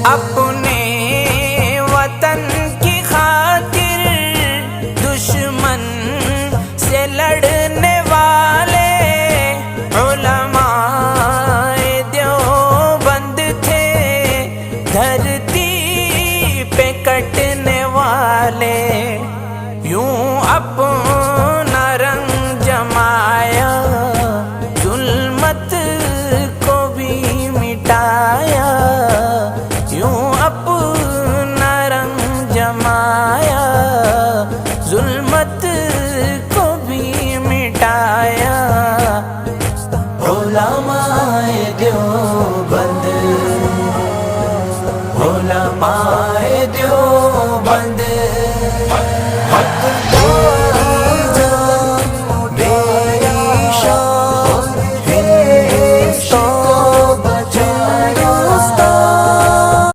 اپنے وطن کی خاطر دشمن سے لڑنے والے علماء دیوبند تھے، دھرتی پہ کٹنے والے، یوں اپنا رنگ جمایا، ظلمت کو بھی مٹایا، یوں اپنا رنگ جمایا، ظلمت کو بھی مٹایا۔ علماء دیوبند، علماء دیوبند